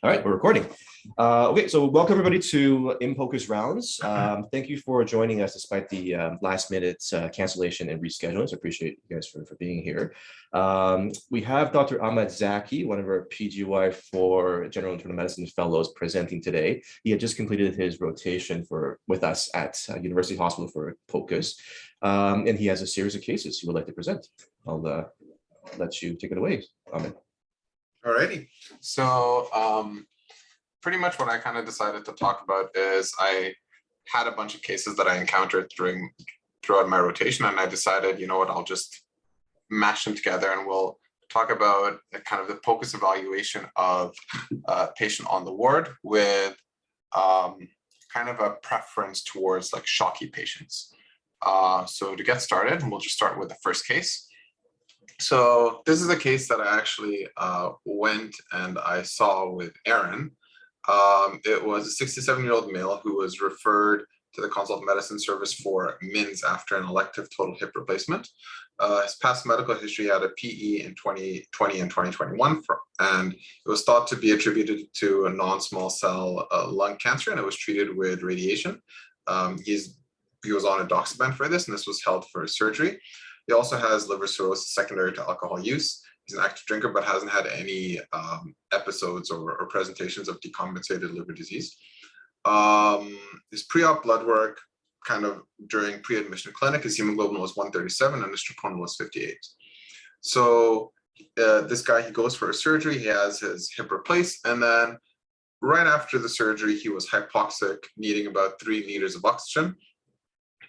All right, we're recording. Okay, so welcome everybody to POCUS Rounds. Thank you for joining us despite the last minute cancellation and rescheduling. So I appreciate you guys for being here. We have Dr. Ahmed Zaki, one of our PGY for General Internal Medicine Fellows, presenting today. He had just completed his rotation with us at University Hospital for POCUS, and he has a series of cases he would like to present. I'll let you take it away, Ahmed. Alrighty, so pretty much what I kind of decided to talk about is I had a bunch of cases that I encountered throughout my rotation, and I decided, you know what, I'll just mash them together and we'll talk about kind of the POCUS evaluation of a patient on the ward with kind of a preference towards like shocky patients. So to get started, we'll just start with the first case. So this is a case that I actually went and I saw with Aaron. It was a 67-year-old male who was referred to the consult medicine service for MINS after an elective total hip replacement. His past medical history had a PE in 2020 and 2021, and it was thought to be attributed to a non-small cell lung cancer, and it was treated with radiation. He was on edoxaban for this, and this was held for surgery. He also has liver cirrhosis secondary to alcohol use. He's an active drinker, but hasn't had any episodes or presentations of decompensated liver disease. His pre-op blood work, kind of during pre-admission clinic, his hemoglobin was 137 and his troponin was 58. So this guy, he goes for a surgery, he has his hip replaced, and then right after the surgery, he was hypoxic, needing about 3 liters of oxygen.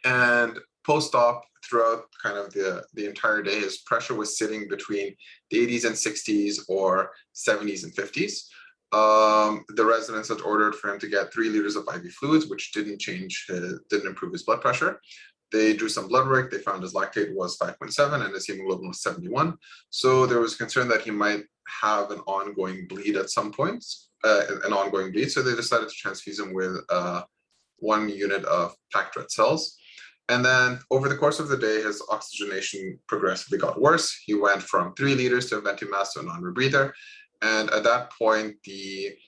And post-op, throughout kind of the entire day, his pressure was sitting between the 80s and 60s or 70s and 50s. The residents had ordered for him to get 3 liters of IV fluids, which didn't improve his blood pressure. They drew some blood work. They found his lactate was 5.7 and his hemoglobin was 71. So there was concern that he might have an ongoing bleed at some points, So they decided to transfuse him with 1 unit of packed red cells. And then over the course of the day, his oxygenation progressively got worse. He went from 3 liters to a venti mask to a non-rebreather. And at that point, the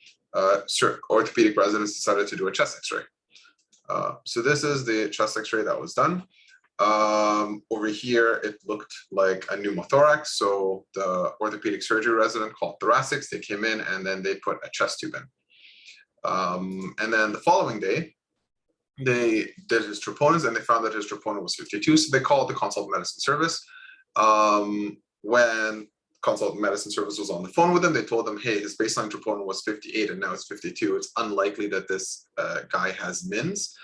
orthopedic residents decided to do a chest x-ray. So this is the chest x-ray that was done. Over here, it looked like a pneumothorax. So the orthopedic surgery resident called thoracics. They came in and then they put a chest tube in. And then the following day, they did his troponins and they found that his troponin was 52. So they called the consult medicine service. When consult medicine service was on the phone with them, they told them, hey, his baseline troponin was 58 and now it's 52. It's unlikely that this guy has MINS,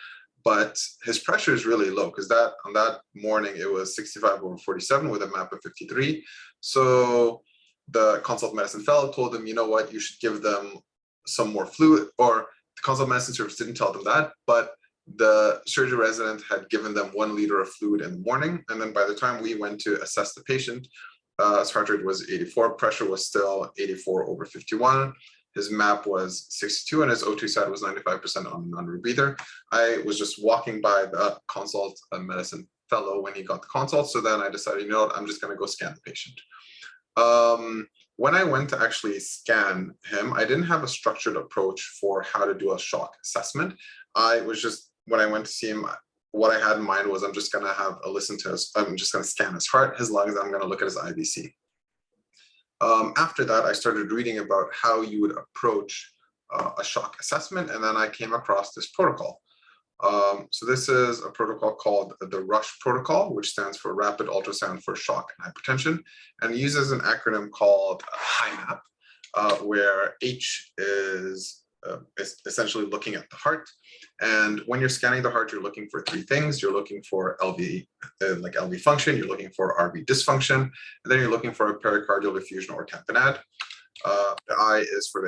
but his pressure is really low because on that morning it was 65/47 with a map of 53. So the consult medicine fellow told them, you know what, you should give them some more fluid, or the consult medicine service didn't tell them that, but the surgery resident had given them 1 liter of fluid in the morning. And then by the time we went to assess the patient, his heart rate was 84, pressure was still 84/51. His MAP was 62 and his O2 sat was 95% on non-rebreather. I was just walking by the consult medicine fellow when he got the consult. So then I decided, you know what, I'm just going to go scan the patient. When I went to actually scan him, I didn't have a structured approach for how to do a shock assessment. When I went to see him, what I had in mind was I'm just going to have a listen to I'm just going to scan his heart, his lungs, I'm going to look at his IVC. After that, I started reading about how you would approach a shock assessment, and then I came across this protocol. So this is a protocol called the RUSH protocol, which stands for Rapid Ultrasound for Shock and Hypertension, and uses an acronym called HIMAP, where H is essentially looking at the heart. And when you're scanning the heart, you're looking for 3 things. You're looking for LV, like LV function, you're looking for RV dysfunction, and then you're looking for a pericardial effusion or tamponade. The I is for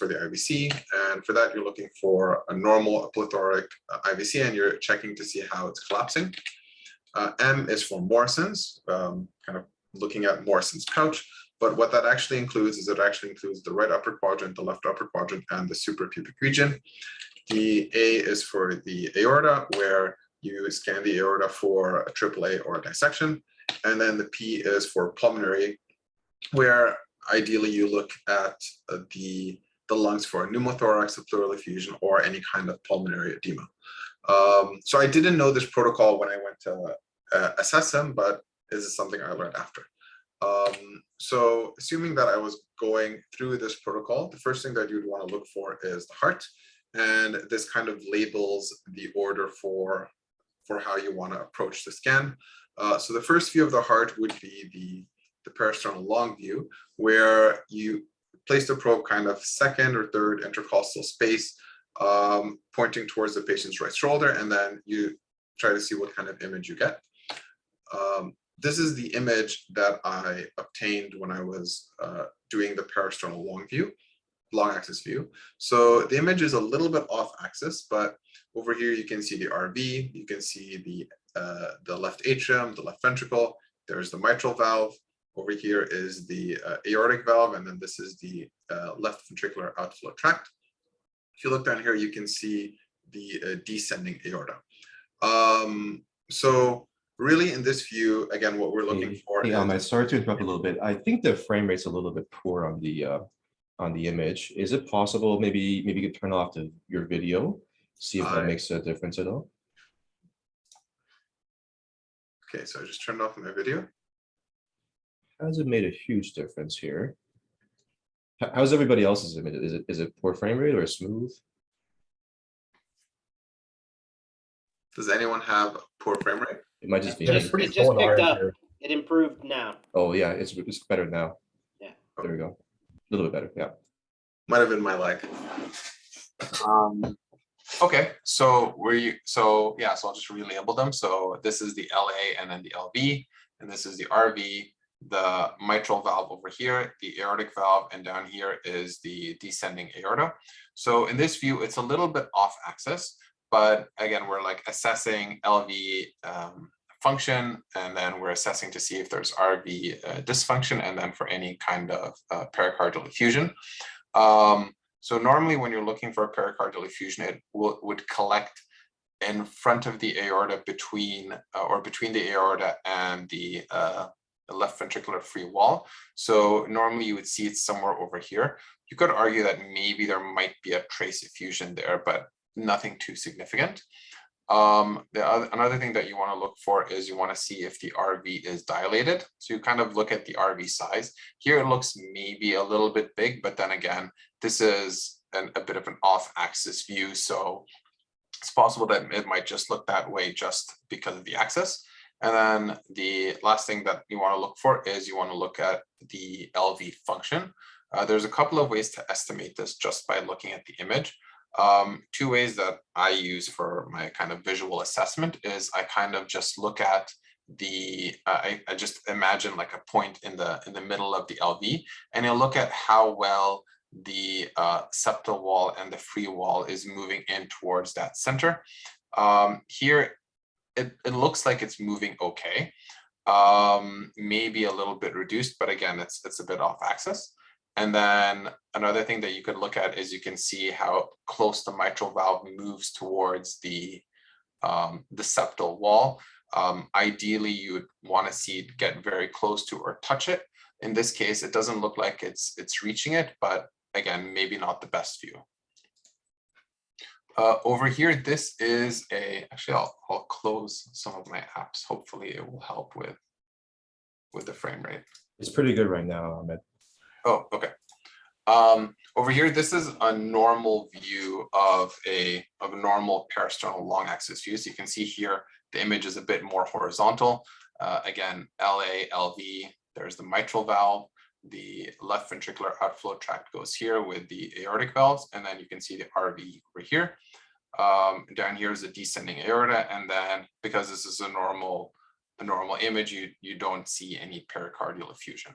the IVC, and for that you're looking for a normal plethoric IVC, and you're checking to see how it's collapsing. M is for Morrison's, kind of looking at Morrison's pouch. But what that actually includes is it actually includes the right upper quadrant, the left upper quadrant, and the suprapubic region. The A is for the aorta, where you scan the aorta for a AAA or a dissection. And then the P is for pulmonary, where ideally you look at the the lungs for a pneumothorax, a pleural effusion, or any kind of pulmonary edema. So I didn't know this protocol when I went to assess him, but this is something I learned after. So assuming that I was going through this protocol, the first thing that you'd want to look for is the heart. And this kind of labels the order for how you want to approach the scan. So the first view of the heart would be the parasternal long view, where you place the probe kind of second or third intercostal space, pointing towards the patient's right shoulder, and then you try to see what kind of image you get. This is the image that I obtained when I was doing the parasternal long axis view. So the image is a little bit off axis, but over here you can see the RV, you can see the left atrium, the left ventricle, there's the mitral valve, over here is the aortic valve, and then this is the left ventricular outflow tract. If you look down here, you can see the descending aorta. So really in this view, again, what we're looking for is— Ahmed, sorry to interrupt a little bit. I think the frame rate's a little bit poor on the image. Is it possible maybe you could turn off your video, see if that makes a difference at all? Okay, so I just turned off my video. Has it made a huge difference here? How's everybody else's image? Is it poor frame rate or smooth? Does anyone have poor frame rate? It might just be It me. just picked up. It improved now. Oh yeah, it's better now. Yeah. There we go. A little bit better. Yeah. Might have been my leg. Okay, so so I'll just relabel them. So this is the LA and then the LV, and this is the RV, the mitral valve over here, the aortic valve, and down here is the descending aorta. So in this view, it's a little bit off axis, but again, we're like assessing LV function, and then we're assessing to see if there's RV dysfunction, and then for any kind of pericardial effusion. So normally when you're looking for a pericardial effusion, it would collect in front of the aorta between the aorta and the left ventricular free wall. So normally you would see it somewhere over here. You could argue that maybe there might be a trace effusion there, but nothing too significant. Another thing that you want to look for is you want to see if the RV is dilated. So you kind of look at the RV size. Here it looks maybe a little bit big, but then again, this is a bit of an off-axis view. So it's possible that it might just look that way just because of the axis. And then the last thing that you want to look for is you want to look at the LV function. There's a couple of ways to estimate this just by looking at the image. Two ways that I use for my kind of visual assessment is I kind of just look at I just imagine like a point in the middle of the LV, and you'll look at how well the septal wall and the free wall is moving in towards that center. Here it looks like it's moving okay, maybe a little bit reduced, but again, it's a bit off axis. And then another thing that you could look at is you can see how close the mitral valve moves towards the septal wall. Ideally, you would want to see it get very close to or touch it. In this case, it doesn't look like it's reaching it, but again, maybe not the best view. Over here, this is actually I'll close some of my apps. Hopefully it will help with the frame rate. It's pretty good right now, Ahmed. Oh, okay. Over here, this is a normal view of a normal parasternal long axis view. So you can see here, the image is a bit more horizontal. Again, LA, LV, there's the mitral valve. The left ventricular outflow tract goes here with the aortic valves, and then you can see the RV over here. Down here is the descending aorta, and then because this is a normal image, you don't see any pericardial effusion.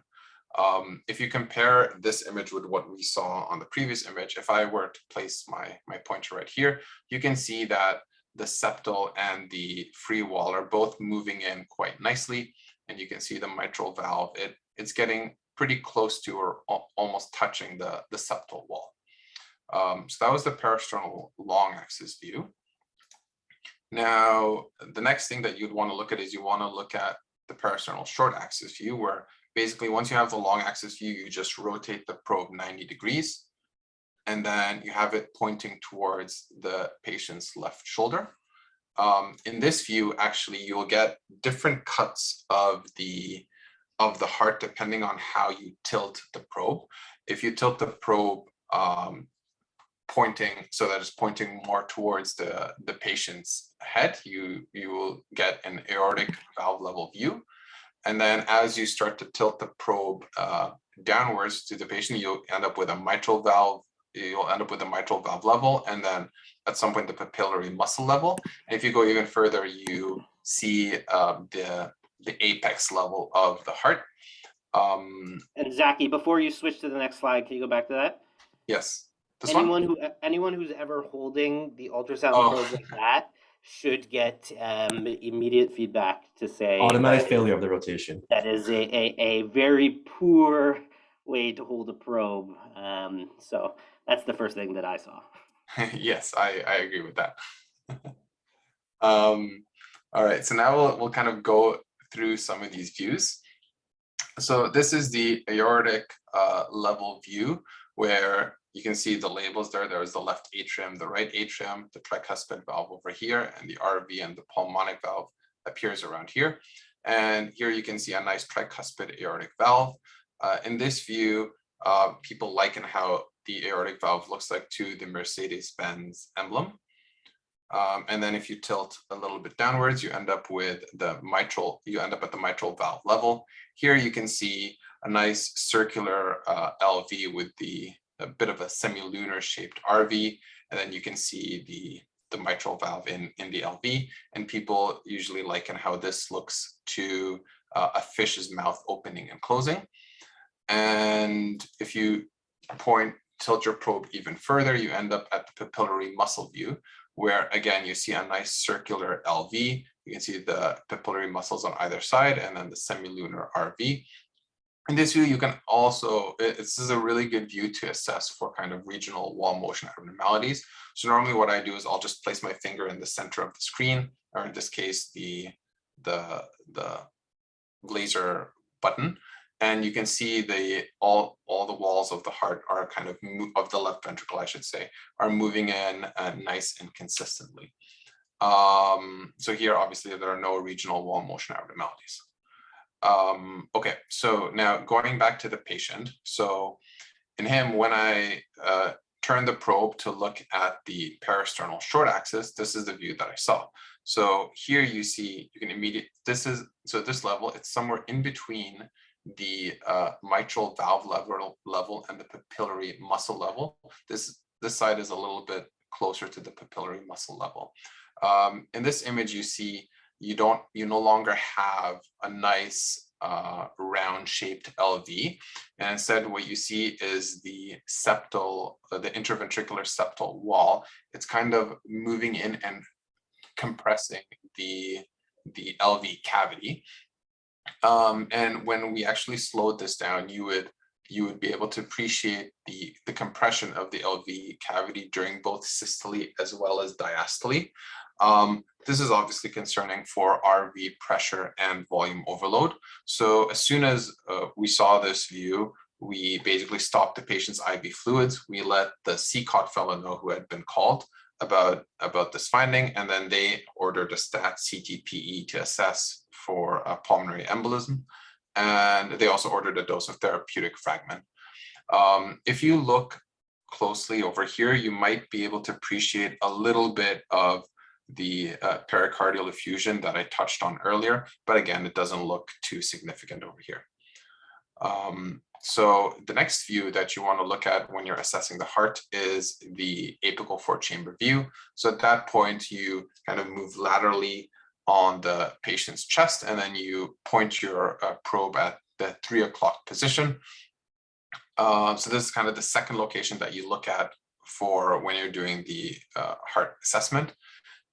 If you compare this image with what we saw on the previous image, if I were to place my pointer right here, you can see that the septal and the free wall are both moving in quite nicely, and you can see the mitral valve, it's getting pretty close to or almost touching the septal wall. So that was the parasternal long axis view. Now, the next thing that you'd want to look at is you want to look at the parasternal short axis view, where basically once you have the long axis view, you just rotate the probe 90 degrees. and then you have it pointing towards the patient's left shoulder. In this view, actually, you'll get different cuts of the heart depending on how you tilt the probe. If you tilt the probe pointing so that it's pointing more towards the patient's head, you will get an aortic valve level view. And then as you start to tilt the probe downwards to the patient, you'll end up with a mitral valve. You'll end up with a mitral valve level, and then at some point the papillary muscle level. And if you go even further, you see the apex level of the heart. And Zaki, before you switch to the next slide, can you go back to that? Yes. Anyone who's ever holding the ultrasound probe like that should get immediate feedback to say Automatic failure of the rotation. that is a very poor way to hold a probe. So that's the first thing that I saw. Yes, I agree with that. All right, so now we'll kind of go through some of these views. So this is the aortic level view, where you can see the labels there. There's the left atrium, the right atrium, the tricuspid valve over here, and the RV and the pulmonic valve appears around here. And here you can see a nice tricuspid aortic valve. In this view, people liken how the aortic valve looks like to the Mercedes-Benz emblem. And then if you tilt a little bit downwards, you end up with the mitral, you end up at the mitral valve level. Here you can see a nice circular LV with a bit of a semilunar shaped RV, and then you can see the mitral valve in the LV. And people usually liken how this looks to a fish's mouth opening and closing. And if you tilt your probe even further, you end up at the papillary muscle view, where again you see a nice circular LV. You can see the papillary muscles on either side, and then the semilunar RV. In this view, you can also, this is a really good view to assess for kind of regional wall motion abnormalities. So normally what I do is I'll just place my finger in the center of the screen, or in this case, the laser button. And you can see all the walls of the heart are kind of of the left ventricle, I should say, are moving in nice and consistently. So here, obviously, there are no regional wall motion abnormalities. Okay, so now going back to the patient. So in him, when I turn the probe to look at the parasternal short axis, this is the view that I saw. So here you see, you can so this level, it's somewhere in between the mitral valve level and the papillary muscle level. This side is a little bit closer to the papillary muscle level. In this image, you see you no longer have a nice round shaped LV, and instead what you see is the interventricular septal wall. It's kind of moving in and compressing the LV cavity. And when we actually slowed this down, you would be able to appreciate the compression of the LV cavity during both systole as well as diastole. This is obviously concerning for RV pressure and volume overload. So as soon as we saw this view, we basically stopped the patient's IV fluids. We let the CCOT fellow know who had been called about this finding, and then they ordered a stat CTPE to assess for a pulmonary embolism. And they also ordered a dose of therapeutic fragment. If you look closely over here, you might be able to appreciate a little bit of the pericardial effusion that I touched on earlier, but again, it doesn't look too significant over here. So the next view that you want to look at when you're assessing the heart is the apical four-chamber view. So at that point, you kind of move laterally on the patient's chest, and then you point your probe at the 3 o'clock position. So this is kind of the second location that you look at for when you're doing the heart assessment.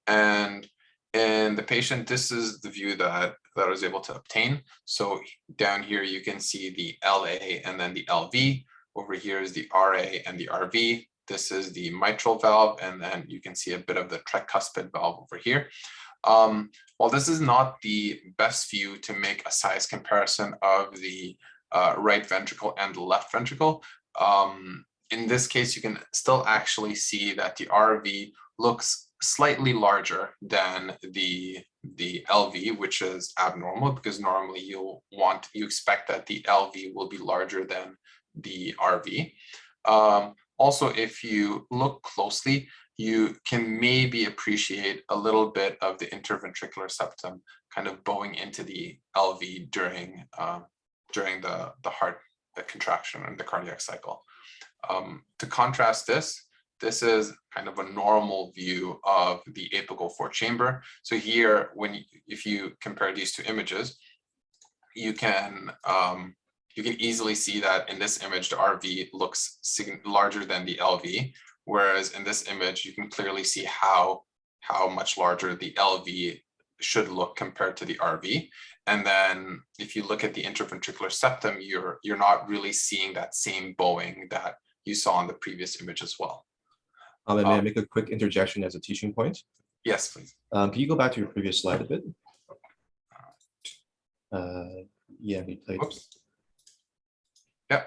And in the patient, this is the view that I was able to obtain. So down here, you can see the LA and then the LV. Over here is the RA and the RV. This is the mitral valve, and then you can see a bit of the tricuspid valve over here. While this is not the best view to make a size comparison of the right ventricle and the left ventricle, in this case, you can still actually see that the RV looks slightly larger than the LV, which is abnormal, because normally you expect that the LV will be larger than the RV. Also, if you look closely, you can maybe appreciate a little bit of the interventricular septum kind of bowing into the LV during the heart contraction and the cardiac cycle. To contrast this is kind of a normal view of the apical fourth chamber. So here, if you compare these two images, you can easily see that in this image, the RV looks larger than the LV, whereas in this image, you can clearly see how much larger the LV should look compared to the RV. And then if you look at the interventricular septum, you're not really seeing that same bowing that you saw in the previous image as well. May I make a quick interjection as a teaching point? Yes, please. Can you go back to your previous slide a bit? Yeah, we played. Oops. Yeah.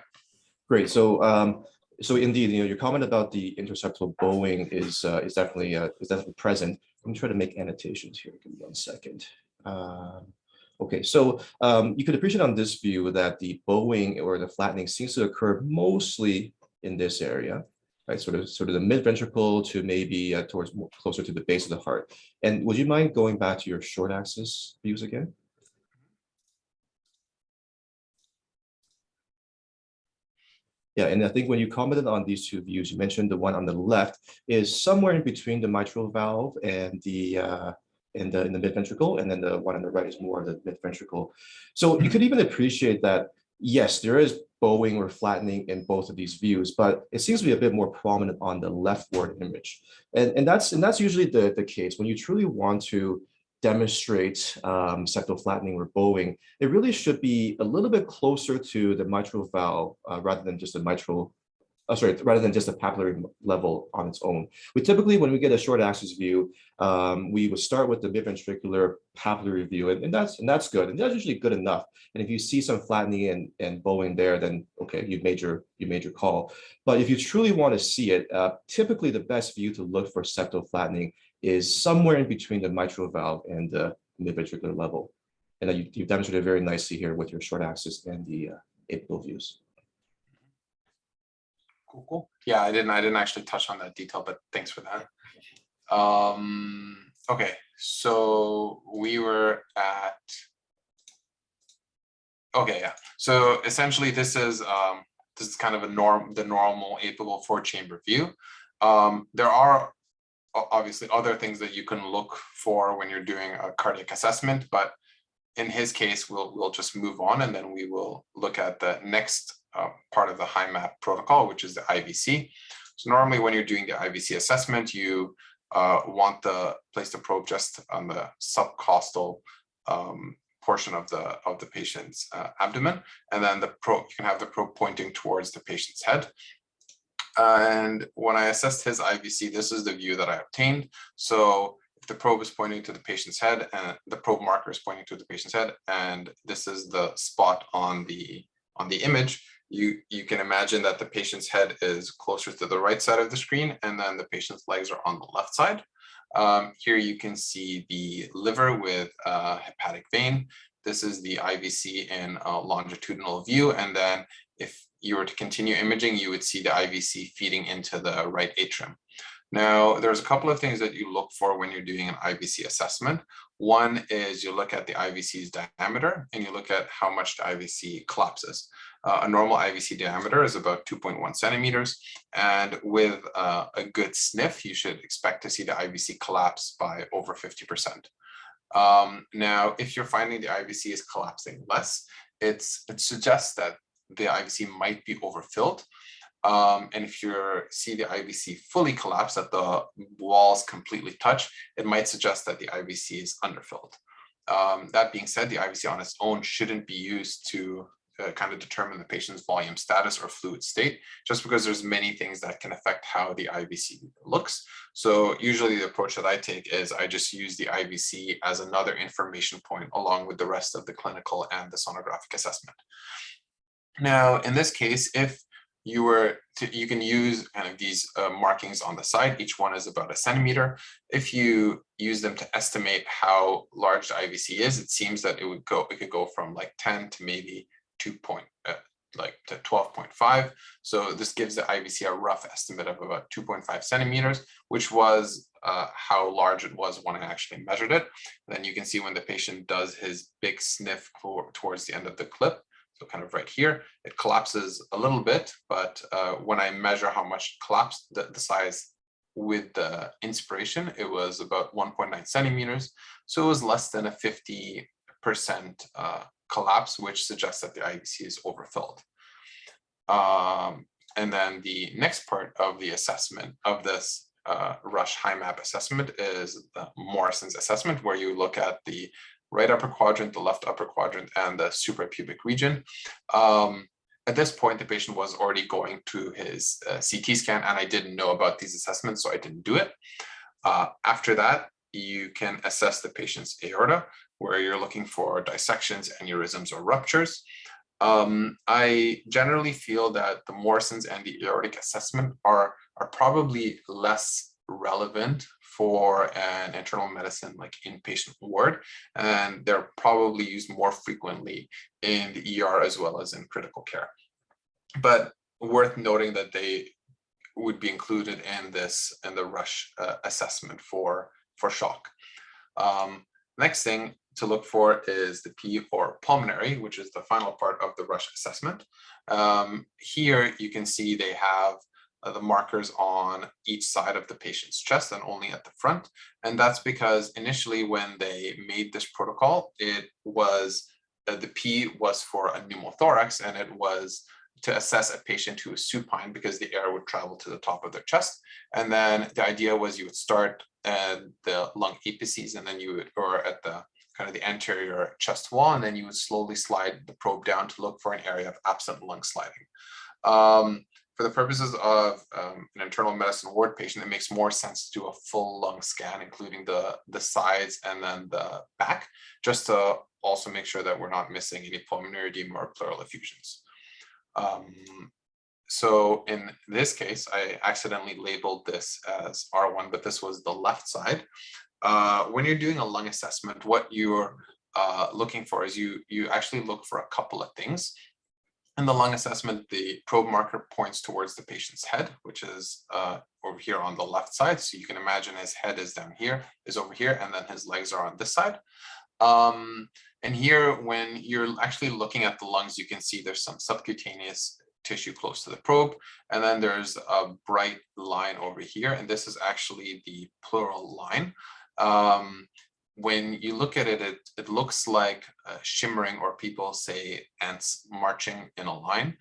Great. So, so indeed, your comment about the interseptal bowing is definitely present. Let me try to make annotations here. Give me 1 second. Okay, so you could appreciate on this view that the bowing or the flattening seems to occur mostly in this area, right? Sort of the mid ventricle to maybe towards closer to the base of the heart. And would you mind going back to your short axis views again? Yeah, and I think when you commented on these two views, you mentioned the one on the left is somewhere in between the mitral valve and the in the mid ventricle, and then the one on the right is more of the mid ventricle. So you could even appreciate that, yes, there is bowing or flattening in both of these views, but it seems to be a bit more prominent on the leftward image, and that's usually the case when you truly want to demonstrate septal flattening or bowing. It really should be a little bit closer to the mitral valve rather than just a mitral. Rather than just a papillary level on its own. We typically, when we get a short axis view, we would start with the midventricular papillary view, and that's good, and that's usually good enough. And if you see some flattening and bowing there, then okay, you've made your call. But if you truly want to see it, typically the best view to look for septal flattening is somewhere in between the mitral valve and the midventricular level. And you demonstrated very nicely here with your short axis and the apical views. Cool. Yeah, I didn't actually touch on that detail, but thanks for that. Okay, so we were at, okay, yeah. So essentially this is kind of the normal apical fourth chamber view. There are obviously other things that you can look for when you're doing a cardiac assessment, but in his case, we'll just move on, and then we will look at the next part of the HIMAP protocol, which is the IVC. So normally when you're doing the IVC assessment, you want to place the probe just on the subcostal portion of the patient's abdomen, and then you can have the probe pointing towards the patient's head. And when I assessed his IVC, this is the view that I obtained. So if the probe is pointing to the patient's head and the probe marker is pointing to the patient's head, and this is the spot on the image, you can imagine that the patient's head is closer to the right side of the screen, and then the patient's legs are on the left side. Here you can see the liver with a hepatic vein. This is the IVC in a longitudinal view, and then if you were to continue imaging, you would see the IVC feeding into the right atrium. Now, there's a couple of things that you look for when you're doing an IVC assessment. One is you look at the IVC's diameter, and you look at how much the IVC collapses. A normal IVC diameter is about 2.1 centimeters, and with a good sniff, you should expect to see the IVC collapse by over 50%. Now, if you're finding the IVC is collapsing less, it suggests that the IVC might be overfilled. And if you see the IVC fully collapse, that the walls completely touch, it might suggest that the IVC is underfilled. That being said, the IVC on its own shouldn't be used to kind of determine the patient's volume status or fluid state, just because there's many things that can affect how the IVC looks. So usually the approach that I take is I just use the IVC as another information point along with the rest of the clinical and the sonographic assessment. Now, in this case, if you can use kind of these markings on the side. Each one is about 1 centimeter. If you use them to estimate how large the IVC is, it seems that it could go from like 10 to maybe 12.5. So this gives the IVC a rough estimate of about 2.5 centimeters, which was how large it was when I actually measured it. And then you can see when the patient does his big sniff towards the end of the clip, so kind of right here, it collapses a little bit, but when I measure how much collapsed, the size with the inspiration, it was about 1.9 centimeters. So it was less than a 50% collapse, which suggests that the IVC is overfilled. And then the next part of the assessment of this Rush HiMAP assessment is the Morrison's assessment, where you look at the right upper quadrant, the left upper quadrant, and the suprapubic region. At this point, the patient was already going to his CT scan, and I didn't know about these assessments, so I didn't do it. After that, you can assess the patient's aorta, where you're looking for dissections, aneurysms, or ruptures. I generally feel that the Morrison's and the aortic assessment are probably less relevant for an internal medicine like inpatient ward, and they're probably used more frequently in the ER as well as in critical care. But worth noting that they would be included in the Rush assessment for shock. Next thing to look for is the P or pulmonary, which is the final part of the Rush assessment. Here you can see they have the markers on each side of the patient's chest and only at the front. And that's because initially when they made this protocol, it was the P was for a pneumothorax, and it was to assess a patient who is supine because the air would travel to the top of their chest. And then the idea was you would start at the lung apices, and then you would, or at the kind of the anterior chest wall, and then you would slowly slide the probe down to look for an area of absent lung sliding. For the purposes of an internal medicine ward patient, it makes more sense to do a full lung scan, including the sides and then the back, just to also make sure that we're not missing any pulmonary edema or pleural effusions. So in this case, I accidentally labeled this as R1, but this was the left side. When you're doing a lung assessment, what you're looking for is you actually look for a couple of things. In the lung assessment, the probe marker points towards the patient's head, which is over here on the left side. So you can imagine his head is down here, is over here, and then his legs are on this side. And here, when you're actually looking at the lungs, you can see there's some subcutaneous tissue close to the probe, and then there's a bright line over here, and this is actually the pleural line. When you look at it, it looks like shimmering, or people say ants marching in a line.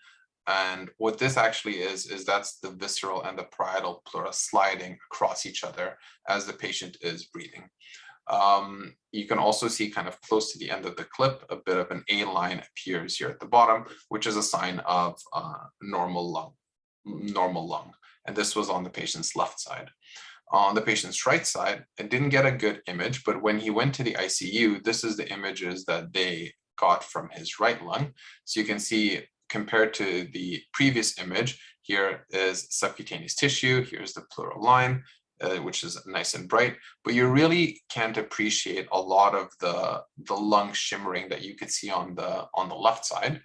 And what this actually is that's the visceral and the parietal pleura sliding across each other as the patient is breathing. You can also see kind of close to the end of the clip, a bit of an A line appears here at the bottom, which is a sign of normal lung. And this was on the patient's left side. On the patient's right side, I didn't get a good image, but when he went to the ICU, this is the images that they got from his right lung. So you can see, compared to the previous image, here is subcutaneous tissue, here's the pleural line, which is nice and bright, but you really can't appreciate a lot of the lung shimmering that you could see on the left side.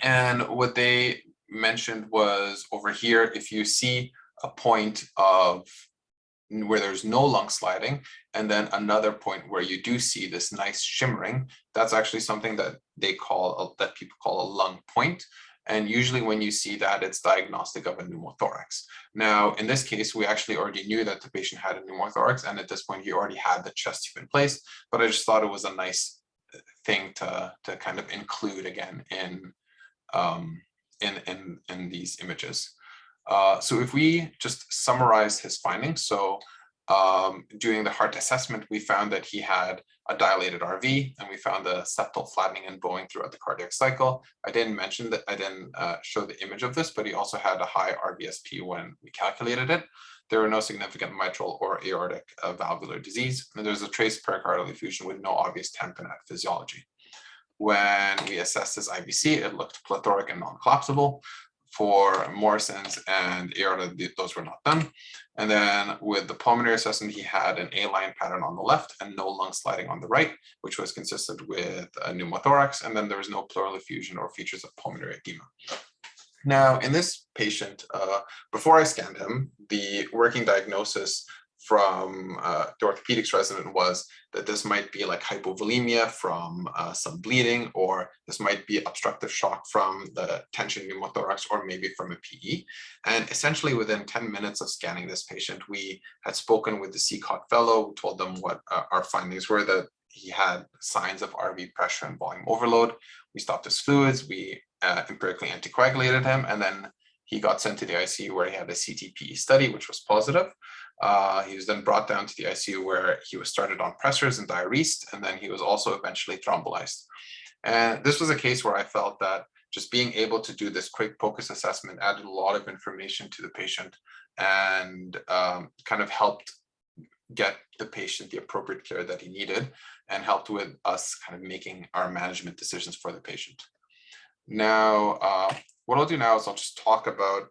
And what they mentioned was over here, if you see a point of where there's no lung sliding, and then another point where you do see this nice shimmering, that's actually something that that people call a lung point. And usually when you see that, it's diagnostic of a pneumothorax. Now, in this case, we actually already knew that the patient had a pneumothorax, and at this point, he already had the chest tube in place, but I just thought it was a nice thing to kind of include again in these images. So if we just summarize his findings, so during the heart assessment, we found that he had a dilated RV, and we found a septal flattening and bowing throughout the cardiac cycle. I didn't mention that, I didn't show the image of this, but he also had a high RVSP when we calculated it. There were no significant mitral or aortic valvular disease, and there's a trace pericardial effusion with no obvious tamponade physiology. When we assessed his IVC, it looked plethoric and non-collapsible. For Morrison's and aorta, those were not done. And then with the pulmonary assessment, he had an A-line pattern on the left and no lung sliding on the right, which was consistent with a pneumothorax. And then there was no pleural effusion or features of pulmonary edema. Now, in this patient, before I scanned him, the working diagnosis from the orthopedics resident was that this might be like hypovolemia from some bleeding, or this might be obstructive shock from the tension pneumothorax, or maybe from a PE. And essentially within 10 minutes of scanning this patient, we had spoken with the CCOT fellow, told them what our findings were, that he had signs of RV pressure and volume overload. We stopped his fluids, we empirically anticoagulated him, and then he got sent to the ICU where he had a CTPE study, which was positive. He was then brought down to the ICU where he was started on pressors and diuresed, and then he was also eventually thrombolized. And this was a case where I felt that just being able to do this quick POCUS assessment added a lot of information to the patient and kind of helped get the patient the appropriate care that he needed, and helped with us kind of making our management decisions for the patient. Now, what I'll do now is I'll just talk about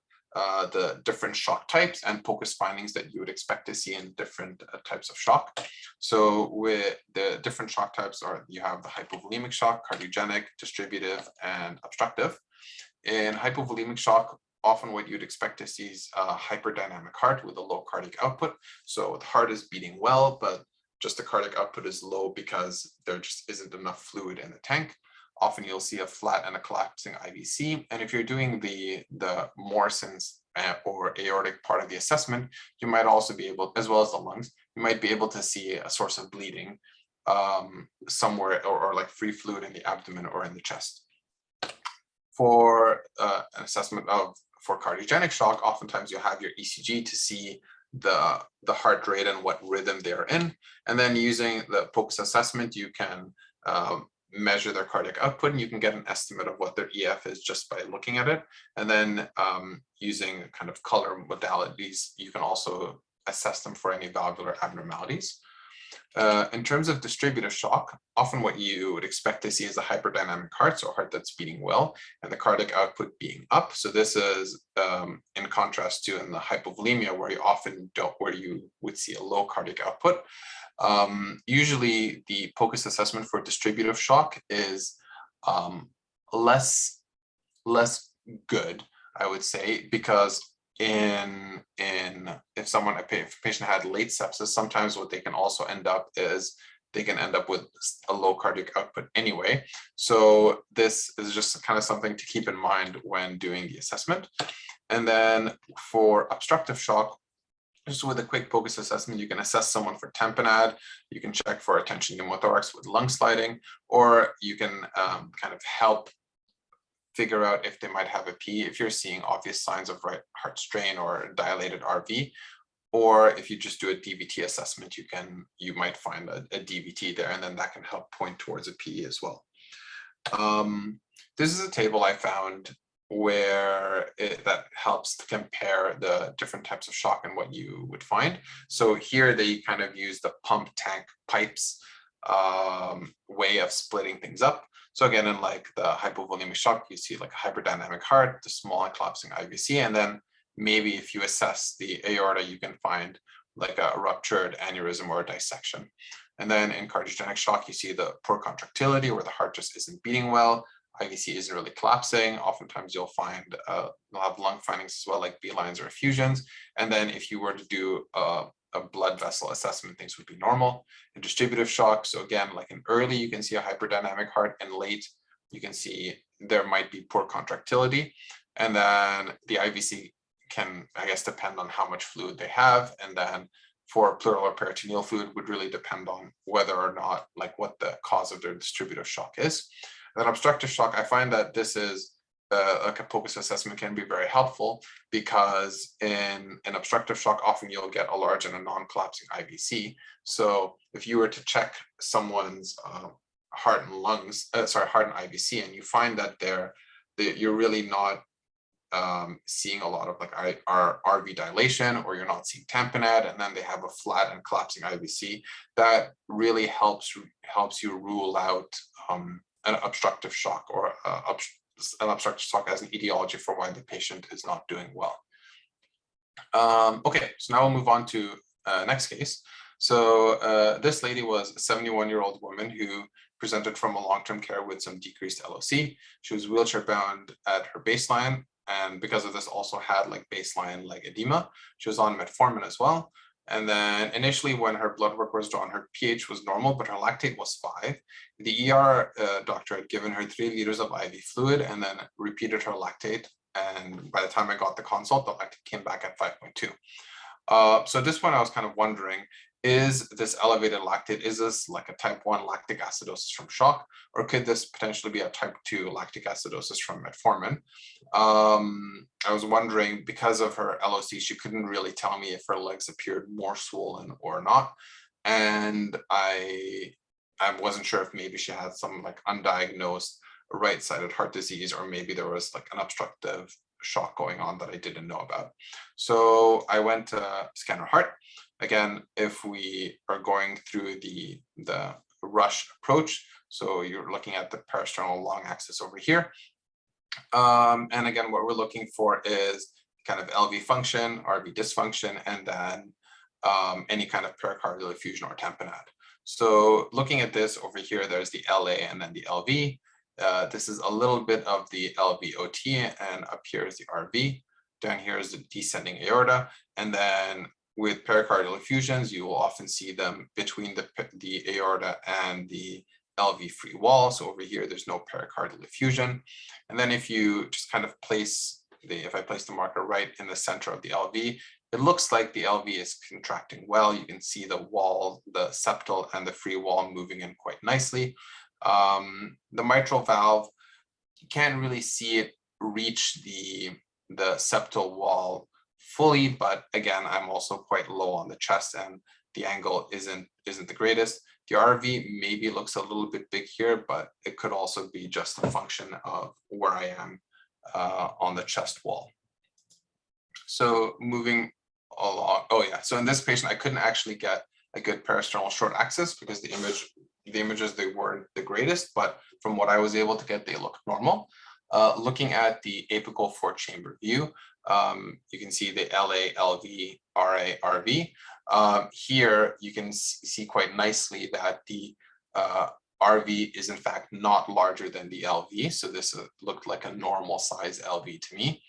the different shock types and POCUS findings that you would expect to see in different types of shock. So with the different shock types you have the hypovolemic shock, cardiogenic, distributive, and obstructive. In hypovolemic shock, often what you'd expect to see is a hyperdynamic heart with a low cardiac output. So the heart is beating well, but just the cardiac output is low because there just isn't enough fluid in the tank. Often you'll see a flat and a collapsing IVC. And if you're doing the Morrison's or aortic part of the assessment, you might also be able, as well as the lungs, you might be able to see a source of bleeding somewhere, or like free fluid in the abdomen or in the chest. For an assessment for cardiogenic shock, oftentimes you have your ECG to see the heart rate and what rhythm they're in. And then using the POCUS assessment, you can measure their cardiac output, and you can get an estimate of what their EF is just by looking at it. And then using kind of color modalities, you can also assess them for any valvular abnormalities. In terms of distributive shock, often what you would expect to see is a hyperdynamic heart, so a heart that's beating well, and the cardiac output being up. So this is in contrast to in the hypovolemia, where you would see a low cardiac output. Usually the POCUS assessment for distributive shock is less good, I would say, because if a patient had late sepsis, sometimes what they can also end up is they can end up with a low cardiac output anyway. So this is just kind of something to keep in mind when doing the assessment. And then for obstructive shock, just with a quick POCUS assessment, you can assess someone for tamponade, you can check for a tension pneumothorax with lung sliding, or you can kind of help figure out if they might have a P if you're seeing obvious signs of right heart strain or dilated RV, or if you just do a DVT assessment, you might find a DVT there, and then that can help point towards a P as well. This is a table I found where that helps to compare the different types of shock and what you would find. So here they kind of use the pump tank pipes way of splitting things up. So again, in like the hypovolemic shock, you see like a hyperdynamic heart, the small and collapsing IVC, and then maybe if you assess the aorta, you can find like a ruptured aneurysm or a dissection. And then in cardiogenic shock, you see the poor contractility where the heart just isn't beating well. IVC isn't really collapsing. Oftentimes you'll find, you'll have lung findings as well, like B lines or effusions. And then if you were to do a blood vessel assessment, things would be normal. In distributive shock, so again, like in early, you can see a hyperdynamic heart, and late, you can see there might be poor contractility. And then the IVC can, I guess, depend on how much fluid they have. And then for pleural or peritoneal fluid would really depend on whether or not, like what the cause of their distributive shock is. And then obstructive shock, I find that this is like a POCUS assessment can be very helpful, because in obstructive shock, often you'll get a large and a non-collapsing IVC. So if you were to check someone's heart and IVC, and you find that you're really not seeing a lot of like RV dilation, or you're not seeing tamponade, and then they have a flat and collapsing IVC, that really helps you rule out an obstructive shock or an obstructive shock as an etiology for why the patient is not doing well. Okay, so now we'll move on to next case. So this lady was a 71-year-old woman who presented from a long-term care with some decreased LOC. She was wheelchair bound at her baseline, and because of this also had like baseline leg edema. She was on metformin as well. And then initially when her blood work was drawn, her pH was normal, but her lactate was 5. The ER doctor had given her 3 liters of IV fluid and then repeated her lactate. And by the time I got the consult, the lactate came back at 5.2. So at this point, I was kind of wondering, is this elevated lactate, is this like a type 1 lactic acidosis from shock, or could this potentially be a type 2 lactic acidosis from metformin? I was wondering, because of her LOC, she couldn't really tell me if her legs appeared more swollen or not. And I wasn't sure if maybe she had some like undiagnosed right-sided heart disease, or maybe there was like an obstructive shock going on that I didn't know about. So I went to scan her heart. Again, if we are going through the rush approach, so you're looking at the parasternal long axis over here. And again, what we're looking for is kind of LV function, RV dysfunction, and then any kind of pericardial effusion or tamponade. So looking at this over here, there's the LA and then the LV. This is a little bit of the LVOT, and up here is the RV. Down here is the descending aorta, and then with pericardial effusions, you will often see them between the aorta and the LV free wall. So over here, there's no pericardial effusion. And then if you just kind of place if I place the marker right in the center of the LV, it looks like the LV is contracting well. You can see the wall, the septal and the free wall moving in quite nicely. The mitral valve, you can't really see it reach the septal wall fully, but again, I'm also quite low on the chest and the angle isn't the greatest. The RV maybe looks a little bit big here, but it could also be just a function of where I am on the chest wall. So moving along, oh yeah, so in this patient, I couldn't actually get a good parasternal short axis because the images, they weren't the greatest, but from what I was able to get, they look normal. Looking at the apical 4-chamber view, you can see the LA, LV, RA, RV. Here you can see quite nicely that the RV is in fact not larger than the LV. So this looked like a normal size LV to me.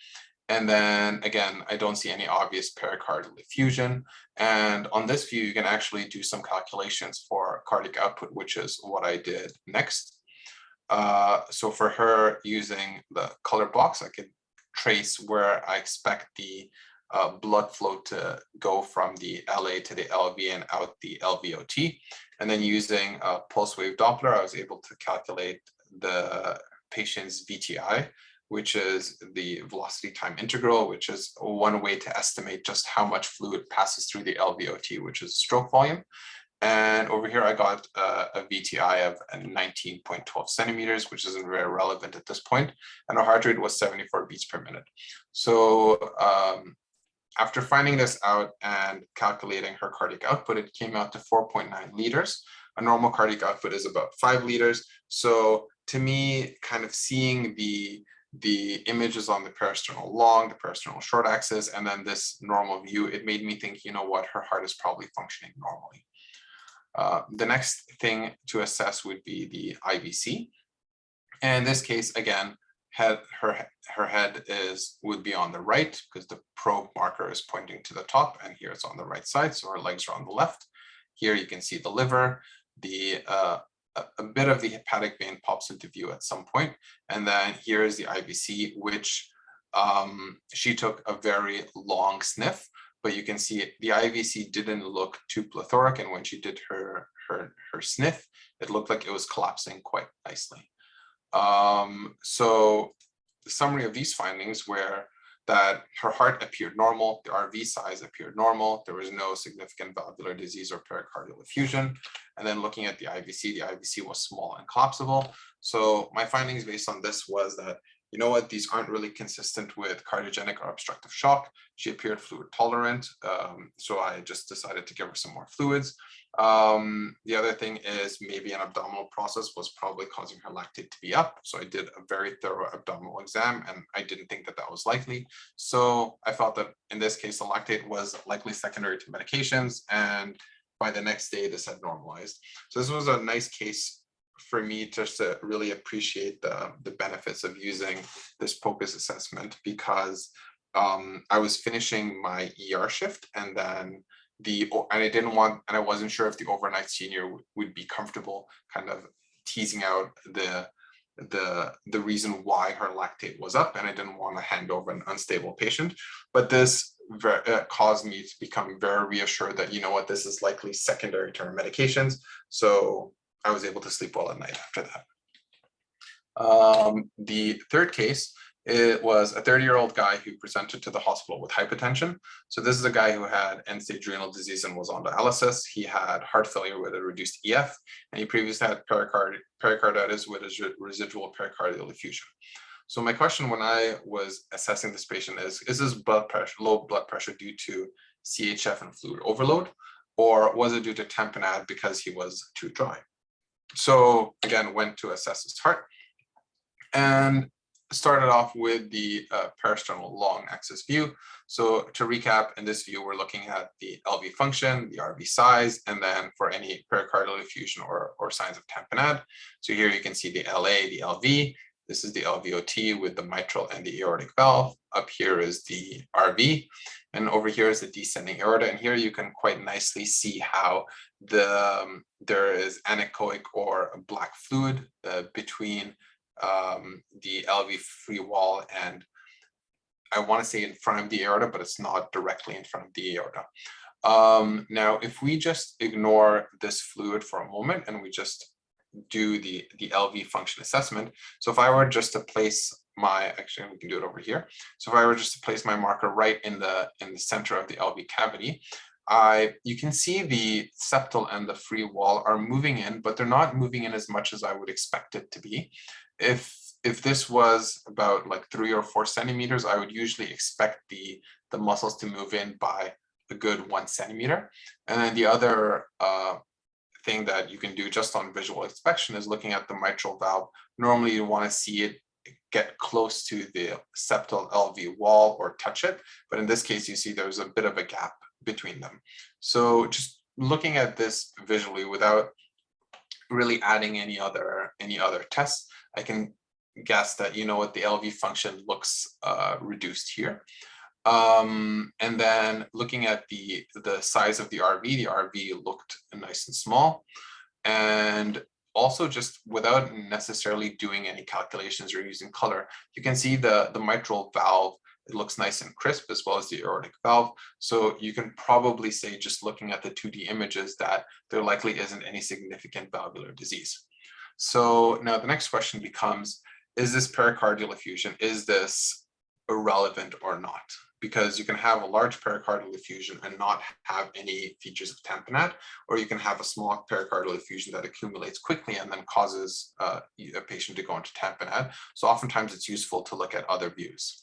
And then again, I don't see any obvious pericardial effusion. And on this view, you can actually do some calculations for cardiac output, which is what I did next. So for her, using the color box, I could trace where I expect the blood flow to go from the LA to the LV and out the LVOT. And then using a pulse wave Doppler, I was able to calculate the patient's VTI, which is the velocity time integral, which is one way to estimate just how much fluid passes through the LVOT, which is stroke volume. And over here, I got a VTI of 19.12 centimeters, which isn't very relevant at this point. And our heart rate was 74 beats per minute. So after finding this out and calculating her cardiac output, it came out to 4.9 liters. A normal cardiac output is about 5 liters. So to me, kind of seeing the images on the parasternal long, the parasternal short axis, and then this normal view, it made me think, you know what, her heart is probably functioning normally. The next thing to assess would be the IVC. And in this case, again, her head would be on the right because the probe marker is pointing to the top, and here it's on the right side, so her legs are on the left. Here you can see the liver, a bit of the hepatic vein pops into view at some point, and then here is the IVC, which she took a very long sniff, but you can see the IVC didn't look too plethoric, and when she did her sniff, it looked like it was collapsing quite nicely. So the summary of these findings were that her heart appeared normal, the RV size appeared normal, there was no significant valvular disease or pericardial effusion. And then looking at the IVC was small and collapsible. So my findings based on this was that, you know what, these aren't really consistent with cardiogenic or obstructive shock. She appeared fluid tolerant, so I just decided to give her some more fluids. The other thing is maybe an abdominal process was probably causing her lactate to be up. So I did a very thorough abdominal exam, and I didn't think that that was likely. So I felt that in this case, the lactate was likely secondary to medications, and by the next day, this had normalized. So this was a nice case for me just to really appreciate the benefits of using this POCUS assessment, because I was finishing my ER shift, and then I wasn't sure if the overnight senior would be comfortable kind of teasing out the reason why her lactate was up, and I didn't want to hand over an unstable patient. But this caused me to become very reassured that, you know what, this is likely secondary to her medications. So I was able to sleep well at night after that. The third case, it was a 30-year-old guy who presented to the hospital with hypertension. So this is a guy who had end-stage renal disease and was on dialysis. He had heart failure with a reduced EF, and he previously had pericarditis with a residual pericardial effusion. So my question when I was assessing this patient is this low blood pressure due to CHF and fluid overload, or was it due to tamponade because he was too dry? So again, went to assess his heart, and started off with the parasternal long axis view. So to recap, in this view, we're looking at the LV function, the RV size, and then for any pericardial effusion or signs of tamponade. So here you can see the LA, the LV. This is the LVOT with the mitral and the aortic valve. Up here is the RV, and over here is the descending aorta. And here you can quite nicely see how there is anechoic or black fluid between the LV free wall and, I want to say, in front of the aorta, but it's not directly in front of the aorta. Now, if we just ignore this fluid for a moment and we just do the LV function assessment. So if I were just to place actually we can do it over here. So if I were just to place my marker right in the center of the LV cavity, you can see the septal and the free wall are moving in, but they're not moving in as much as I would expect it to be. If this was about like 3 or 4 centimeters, I would usually expect the muscles to move in by a good 1 centimeter. And then the other thing that you can do just on visual inspection is looking at the mitral valve. Normally you want to see it get close to the septal LV wall or touch it, but in this case you see there's a bit of a gap between them. So just looking at this visually without really adding any other tests, I can guess that, you know what, the LV function looks reduced here. And then looking at the size of the RV looked nice and small. And also, just without necessarily doing any calculations or using color, you can see the mitral valve, it looks nice and crisp, as well as the aortic valve. So you can probably say, just looking at the 2D images, that there likely isn't any significant valvular disease. So now the next question becomes, is this pericardial effusion, is this irrelevant or not? Because you can have a large pericardial effusion and not have any features of tamponade, or you can have a small pericardial effusion that accumulates quickly and then causes a patient to go into tamponade. So oftentimes it's useful to look at other views.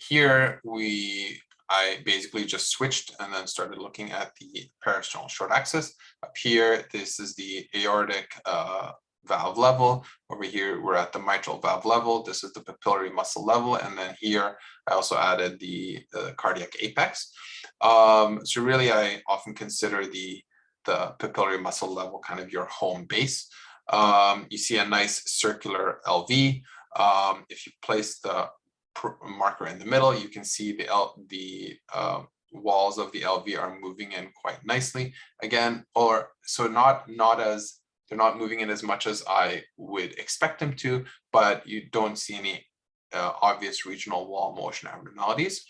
Here I basically just switched and then started looking at the parasternal short axis. Up here, this is the aortic valve level. Over here, we're at the mitral valve level. This is the papillary muscle level. And then here, I also added the cardiac apex. So really, I often consider the papillary muscle level kind of your home base. You see a nice circular LV. If you place the marker in the middle, you can see the walls of the LV are moving in quite nicely. Again, they're not moving in as much as I would expect them to, but you don't see any obvious regional wall motion abnormalities.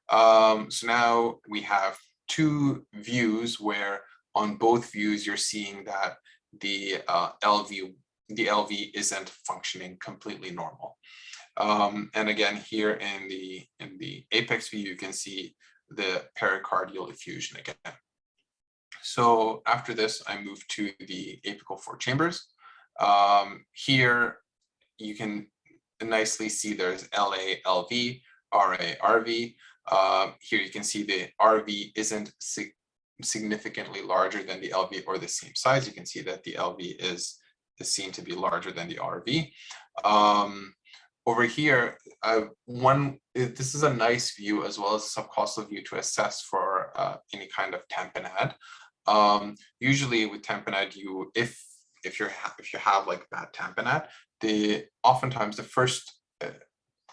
So now we have 2 views where on both views you're seeing that the LV isn't functioning completely normal. And again, here in the apex view, you can see the pericardial effusion again. So after this, I moved to the apical 4 chambers. Here, you can nicely see there's LA, LV. RA, RV. Here you can see the RV isn't significantly larger than the LV or the same size. You can see that the LV is seen to be larger than the RV. Over here, this is a nice view as well as a subcostal view to assess for any kind of tamponade. Usually with tamponade, if you have like bad tamponade, oftentimes the first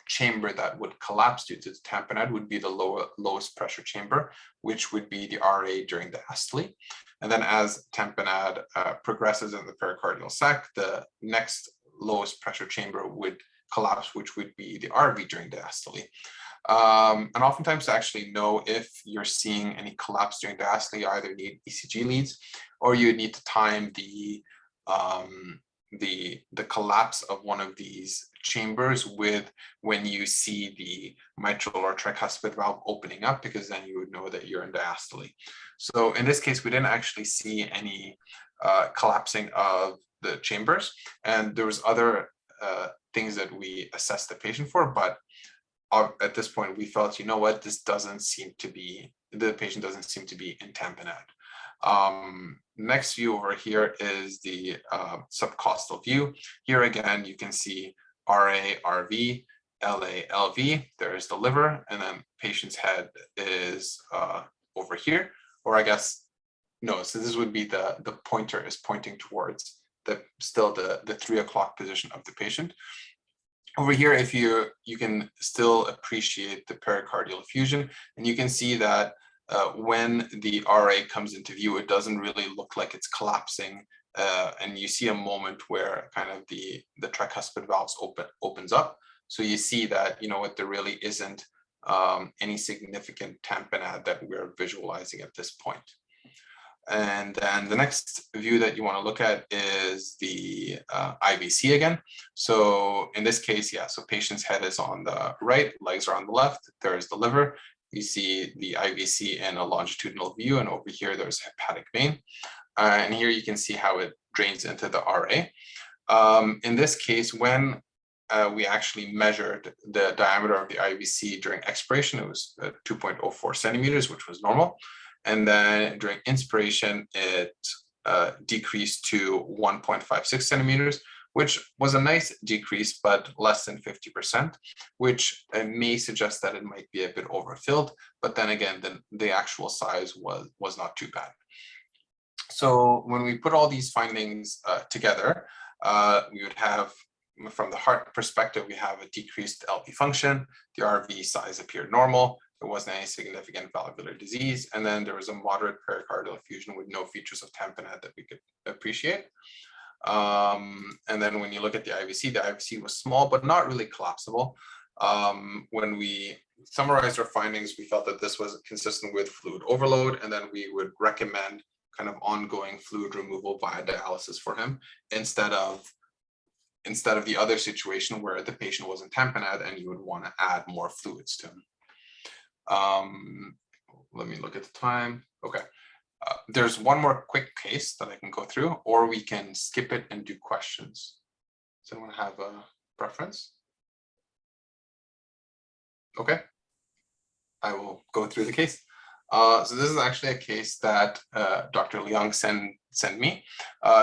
chamber that would collapse due to the tamponade would be the lowest pressure chamber, which would be the RA during diastole. And then as tamponade progresses in the pericardial sac, the next lowest pressure chamber would collapse, which would be the RV during diastole. And oftentimes to actually know if you're seeing any collapse during diastole, you either need ECG leads or you need to time the collapse of one of these chambers with when you see the mitral or tricuspid valve opening up, because then you would know that you're in diastole. So in this case, we didn't actually see any collapsing of the chambers, and there was other things that we assessed the patient for, but at this point we felt, you know what, the patient doesn't seem to be in tamponade. Next view over here is the subcostal view. Here again, you can see RA, RV, LA, LV. There is the liver, and then patient's head is over here, or I guess, no, so this would be the pointer is pointing towards still the 3 o'clock position of the patient. Over here, if you can still appreciate the pericardial effusion, and you can see that when the RA comes into view, it doesn't really look like it's collapsing, and you see a moment where kind of the tricuspid valves opens up. So you see that, you know what, there really isn't any significant tamponade that we're visualizing at this point. And then the next view that you want to look at is the IVC again. So in this case, yeah, so patient's head is on the right, legs are on the left, there is the liver. You see the IVC in a longitudinal view, and over here there's hepatic vein. And here you can see how it drains into the RA. In this case, when we actually measured the diameter of the IVC during expiration, it was 2.04 centimeters, which was normal. And then during inspiration, it decreased to 1.56 centimeters, which was a nice decrease, but less than 50%, which may suggest that it might be a bit overfilled. But then again, the actual size was not too bad. So when we put all these findings together, we would have, from the heart perspective, we have a decreased LV function, the RV size appeared normal, there wasn't any significant valvular disease, and then there was a moderate pericardial effusion with no features of tamponade that we could appreciate. And then when you look at the IVC was small, but not really collapsible. When we summarized our findings, we felt that this was consistent with fluid overload, and then we would recommend kind of ongoing fluid removal via dialysis for him instead of the other situation where the patient was in tamponade and you would want to add more fluids to him. Let me look at the time. Okay. There's one more quick case that I can go through, or we can skip it and do questions. Does anyone have a preference? Okay. I will go through the case. So this is actually a case that Dr. Leung sent me.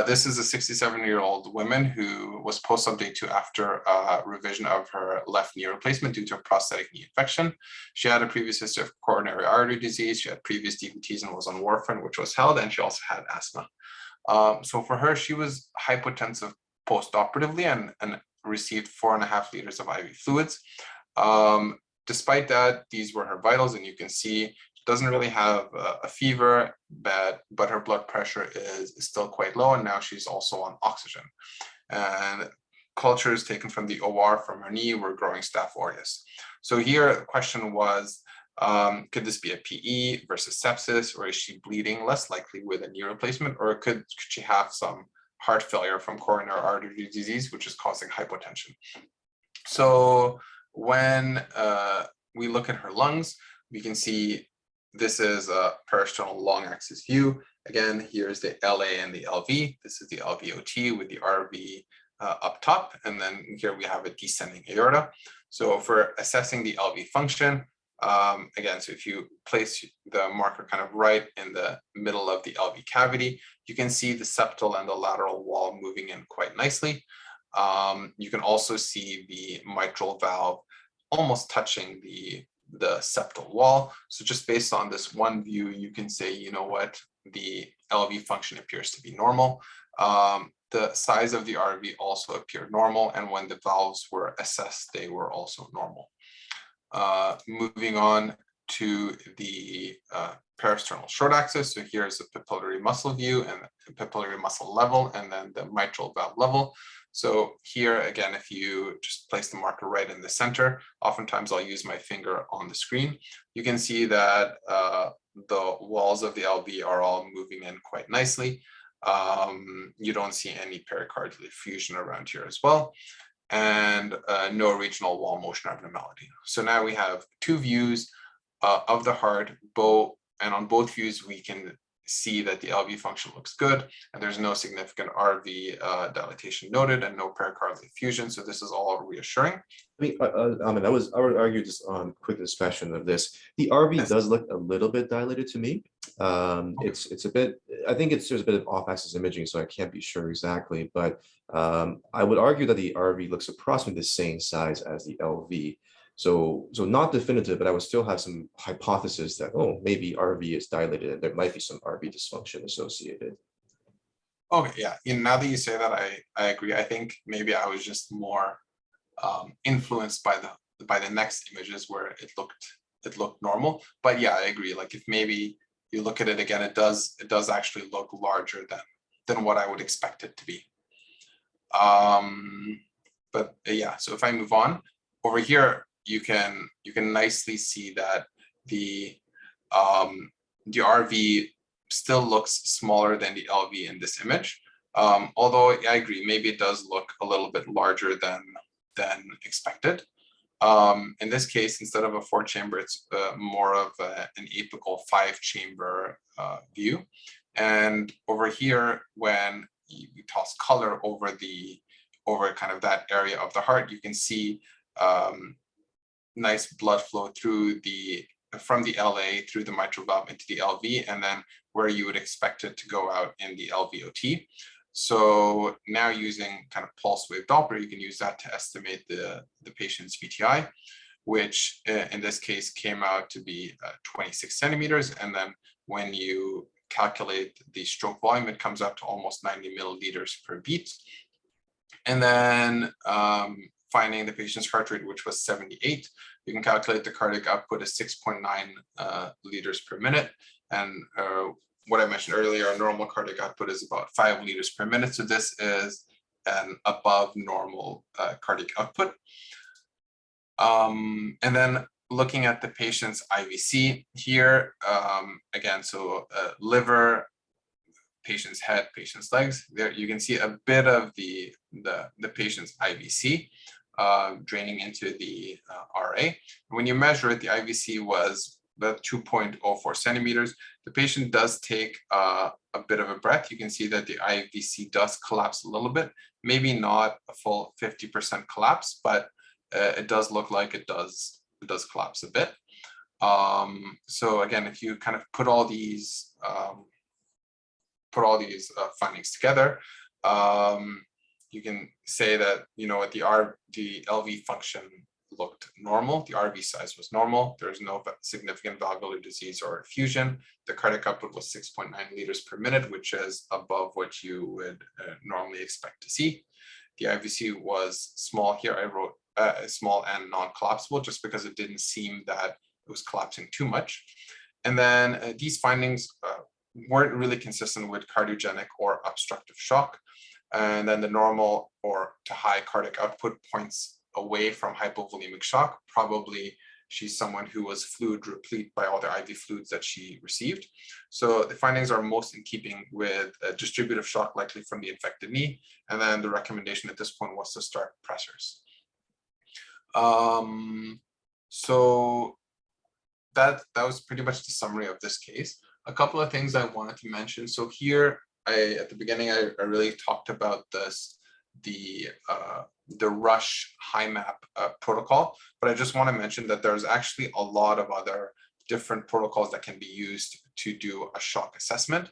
This is a 67-year-old woman who was post-op day 2 after revision of her left knee replacement due to a prosthetic knee infection. She had a previous history of coronary artery disease. She had previous DVTs and was on warfarin, which was held, and she also had asthma. So for her, she was hypotensive post-operatively and received 4.5 liters of IV fluids. Despite that, these were her vitals, and you can see doesn't really have a fever, but her blood pressure is still quite low, and now she's also on oxygen. And cultures taken from the OR from her knee were growing Staph aureus. So here the question was, could this be a PE versus sepsis, or is she bleeding? Less likely with a knee replacement, or could she have some heart failure from coronary artery disease, which is causing hypotension? So when we look at her lungs, we can see this is a parasternal long axis view. Again, here's the LA and the LV. This is the LVOT with the RV up top. And then here we have a descending aorta. So for assessing the LV function, again, so if you place the marker kind of right in the middle of the LV cavity, you can see the septal and the lateral wall moving in quite nicely. You can also see the mitral valve almost touching the septal wall. So just based on this one view, you can say, you know what, the LV function appears to be normal. The size of the RV also appeared normal, and when the valves were assessed, they were also normal. Moving on to the parasternal short axis. So here's the papillary muscle view and the papillary muscle level, and then the mitral valve level. So here again, if you just place the marker right in the center, oftentimes I'll use my finger on the screen. You can see that the walls of the LV are all moving in quite nicely. You don't see any pericardial effusion around here as well, and no regional wall motion abnormality. So now we have two views of the heart, and on both views we can see that the LV function looks good, and there's no significant RV dilatation noted and no pericardial effusion. So this is all reassuring. I mean, I would argue just on quick inspection of this, the RV does look a little bit dilated to me. It's a bit, I think there's a bit of off-axis imaging, so I can't be sure exactly, but I would argue that the RV looks approximately the same size as the LV. So not definitive, but I would still have some hypothesis that, oh, maybe RV is dilated and there might be some RV dysfunction associated. Okay, yeah. Now that you say that, I agree. I think maybe I was just more influenced by the next images where it looked normal. But yeah, I agree. Like if maybe you look at it again, it does actually look larger than what I would expect it to be. But yeah, so if I move on over here, you can nicely see that the RV still looks smaller than the LV in this image. Although I agree, maybe it does look a little bit larger than expected. In this case, instead of a 4-chamber, it's more of an apical 5-chamber view. And over here, when you toss color over kind of that area of the heart, you can see nice blood flow from the LA through the mitral valve into the LV, and then where you would expect it to go out in the LVOT. So now using kind of pulse wave Doppler, you can use that to estimate the patient's VTI, which in this case came out to be 26 centimeters. And then when you calculate the stroke volume, it comes out to almost 90 milliliters per beat. And then finding the patient's heart rate, which was 78, you can calculate the cardiac output as 6.9 liters per minute. And what I mentioned earlier, our normal cardiac output is about 5 liters per minute. So this is an above normal cardiac output. And then looking at the patient's IVC here, again, so liver, patient's head, patient's legs, there you can see a bit of the patient's IVC draining into the RA. When you measure it, the IVC was about 2.04 centimeters. The patient does take a bit of a breath. You can see that the IVC does collapse a little bit, maybe not a full 50% collapse, but it does look like it does collapse a bit. So again, if you kind of put all these findings together, you can say that, you know, the LV function looked normal. The RV size was normal. There was no significant valvular disease or effusion. The cardiac output was 6.9 liters per minute, which is above what you would normally expect to see. The IVC was small. Here I wrote small and non-collapsible, just because it didn't seem that it was collapsing too much. And then these findings weren't really consistent with cardiogenic or obstructive shock. And then the normal or to high cardiac output points away from hypovolemic shock. Probably she's someone who was fluid replete by all the IV fluids that she received. So the findings are most in keeping with a distributive shock, likely from the infected knee. And then the recommendation at this point was to start pressors. So that was pretty much the summary of this case. A couple of things I wanted to mention. So here, at the beginning, I really talked about this the Rush HiMAP protocol, but I just want to mention that there's actually a lot of other different protocols that can be used to do a shock assessment.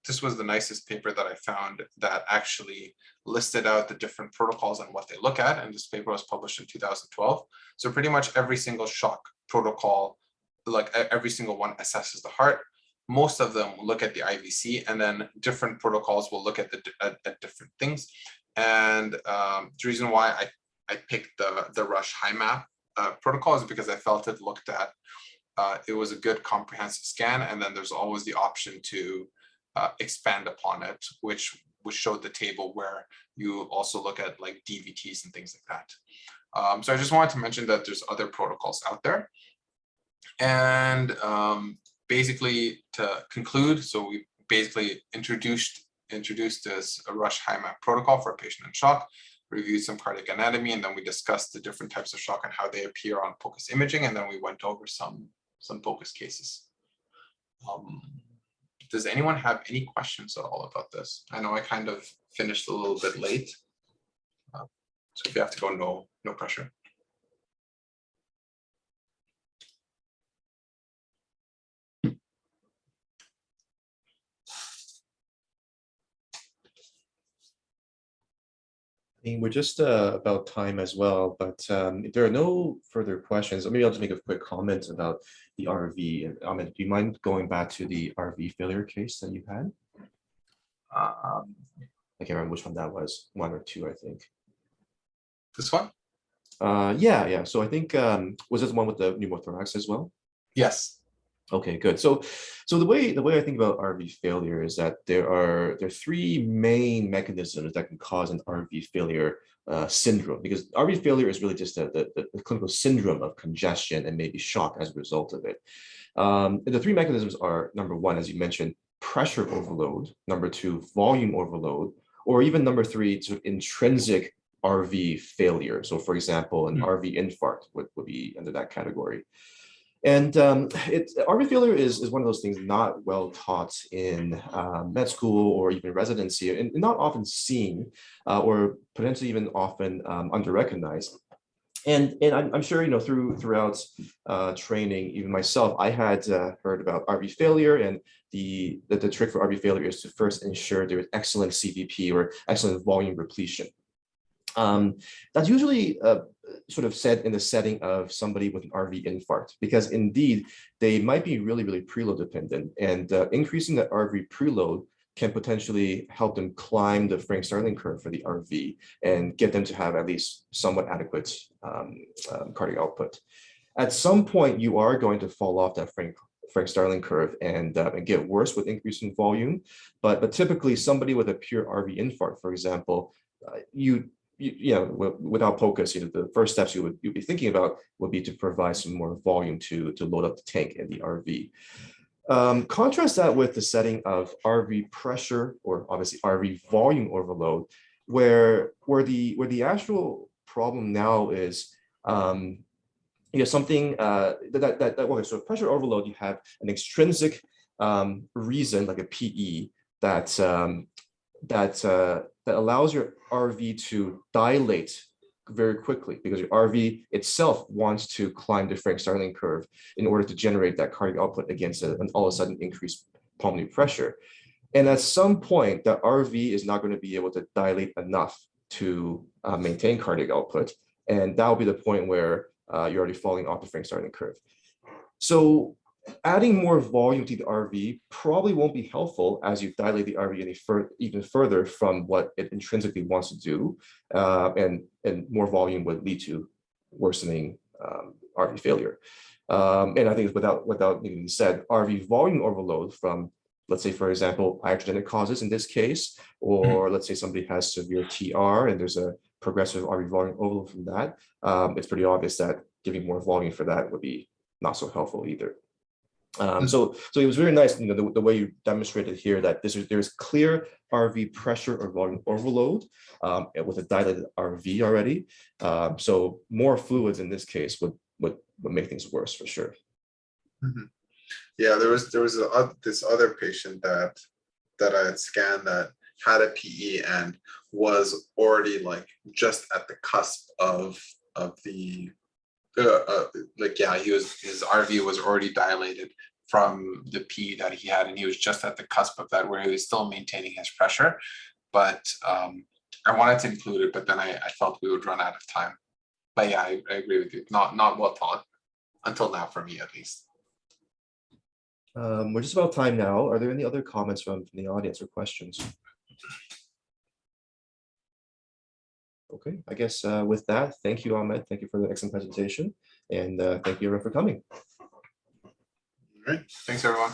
This was the nicest paper that I found that actually listed out the different protocols and what they look at, and this paper was published in 2012. So pretty much every single shock protocol, like every single one, assesses the heart. Most of them look at the IVC, and then different protocols will look at at different things. And the reason why I picked the Rush HiMAP protocol is because I felt it looked at, it was a good comprehensive scan, and then there's always the option to expand upon it, which showed the table where you also look at like DVTs and things like that. So I just wanted to mention that there's other protocols out there. And basically to conclude, so we basically introduced this Rush HiMAP protocol for a patient in shock, reviewed some cardiac anatomy, and then we discussed the different types of shock and how they appear on POCUS imaging, and then we went over some POCUS cases. Does anyone have any questions at all about this? I know I kind of finished a little bit late, so if you have to go, no pressure. We're just about time as well, but if there are no further questions, maybe I'll just make a quick comment about the RV. Ahmed, do you mind going back to the RV failure case that you had? I can't remember which one that was, 1 or 2, I think. This one? Yeah. So I think, was this the one with the pneumothorax as well? Yes. Okay, good. So the way I think about RV failure is that there are 3 main mechanisms that can cause an RV failure syndrome, because RV failure is really just the clinical syndrome of congestion and maybe shock as a result of it. The 3 mechanisms are, number 1, as you mentioned, pressure overload, number 2, volume overload, or even number 3, sort of intrinsic RV failure. So for example, an RV infarct would be under that category. And RV failure is one of those things not well taught in med school or even residency, and not often seen or potentially even often under-recognized. And I'm sure, throughout training, even myself, I had heard about RV failure, and the trick for RV failure is to first ensure there is excellent CVP or excellent volume repletion. That's usually sort of said in the setting of somebody with an RV infarct, because indeed they might be really, really preload dependent, and increasing the RV preload can potentially help them climb the Frank-Starling curve for the RV and get them to have at least somewhat adequate cardiac output. At some point, you are going to fall off that Frank-Starling curve and get worse with increasing volume. But typically, somebody with a pure RV infarct, for example, without POCUS, the first steps you'd be thinking about would be to provide some more volume to load up the tank in the RV. Contrast that with the setting of RV pressure, or obviously RV volume overload, where the actual problem now is something so pressure overload, you have an extrinsic reason like a PE that allows your RV to dilate very quickly, because your RV itself wants to climb the Frank-Starling curve in order to generate that cardiac output against an all of a sudden increased pulmonary pressure. And at some point, the RV is not going to be able to dilate enough to maintain cardiac output, and that will be the point where you're already falling off the Frank-Starling curve. So adding more volume to the RV probably won't be helpful as you dilate the RV even further from what it intrinsically wants to do, and more volume would lead to worsening RV failure. And I think without needing said, RV volume overload from, let's say, for example, iatrogenic causes in this case, or let's say somebody has severe TR and there's a progressive RV volume overload from that, it's pretty obvious that giving more volume for that would be not so helpful either. So it was very nice, the way you demonstrated here that there's clear RV pressure or volume overload with a dilated RV already. So more fluids in this case would make things worse for sure. Yeah, there was this other patient that I had scanned that had a PE and was already like just at the cusp of the like, yeah, his RV was already dilated from the PE that he had, and he was just at the cusp of that where he was still maintaining his pressure. But I wanted to include it, but then I felt we would run out of time. But yeah, I agree with you. Not well thought until now, for me at least. We're just about time now. Are there any other comments from the audience or questions? Okay, I guess with that, thank you, Ahmed. Thank you for the excellent presentation. And thank you everyone for coming. All right. Thanks, everyone.